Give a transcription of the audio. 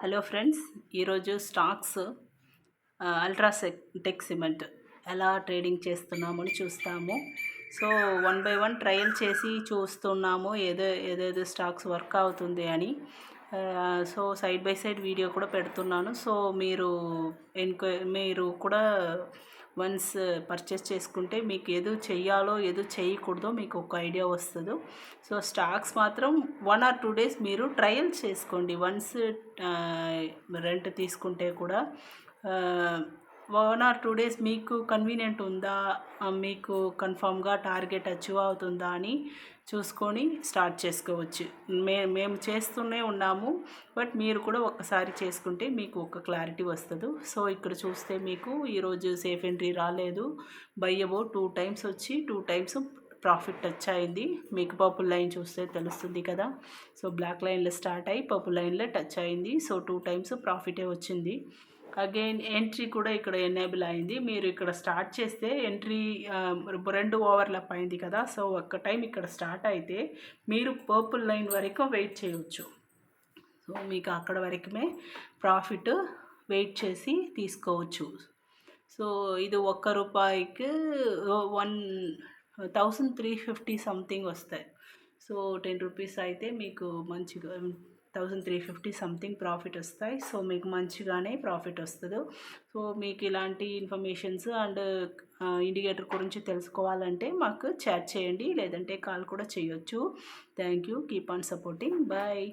Hello friends, ఈరోజు stocks ultra tech cement ఎలా trading చేస్తున్నామని చూస్తాము. So one by one trial చేసి చూస్తున్నాము ఏదేదో స్టాక్స్ వర్క్ అవుతుంది అని. So side by side video కూడా పెడుతున్నాను. సో మీరు కూడా వన్స్ పర్చేస్ చేసుకుంటే మీకు ఏదో చెయ్యాలో ఏదో చేయకూడదో మీకు ఒక ఐడియా వస్తుంది. సో స్టాక్స్ మాత్రం 1 or 2 డేస్ మీరు ట్రయల్ చేసుకోండి. వన్స్ రెంట్ తీసుకుంటే కూడా 1 or 2 డేస్ మీకు కన్వీనియంట్ ఉందా, మీకు కన్ఫామ్గా టార్గెట్ అచీవ్ అవుతుందా అని చూసుకొని స్టార్ట్ చేసుకోవచ్చు. మేము చేస్తూనే ఉన్నాము, బట్ మీరు కూడా ఒక్కసారి చేసుకుంటే మీకు ఒక క్లారిటీ వస్తుంది. సో ఇక్కడ చూస్తే మీకు ఈరోజు సేఫ్ ఎంట్రీ రాలేదు. బై అబౌట్ 2 టైమ్స్ వచ్చి 2 టైమ్స్ ప్రాఫిట్ టచ్ అయింది. మీకు పర్పుల్ లైన్ చూస్తే తెలుస్తుంది కదా. సో బ్లాక్ లైన్లో స్టార్ట్ అయ్యి పర్పుల్ లైన్లో టచ్ అయింది. సో 2 టైమ్స్ ప్రాఫిటే వచ్చింది. అగైన్ ఎంట్రీ కూడా ఇక్కడ ఎనేబుల్ అయింది. మీరు ఇక్కడ స్టార్ట్ చేస్తే ఎంట్రీ 2 ఓవర్లాప్ అయింది కదా. సో ఒక్క టైం ఇక్కడ స్టార్ట్ అయితే మీరు పర్పుల్ లైన్ వరకు వెయిట్ చేయవచ్చు. సో మీకు అక్కడ వరకుమే ప్రాఫిట్ వెయిట్ చేసి తీసుకోవచ్చు. సో ఇది ₹1 1350 సంథింగ్ వస్తాయి. సో ₹10 అయితే మీకు మంచిగా 1350 సంథింగ్ ప్రాఫిట్ వస్తాయి. సో మీకు మంచిగానే ప్రాఫిట్ వస్తుంది. సో మీకు ఇలాంటి ఇన్ఫర్మేషన్స్ అండ్ ఇండికేటర్ గురించి తెలుసుకోవాలంటే మాకు చాట్ చేయండి, లేదంటే కాల్ కూడా చేయొచ్చు. Thank you. Keep on supporting. Bye.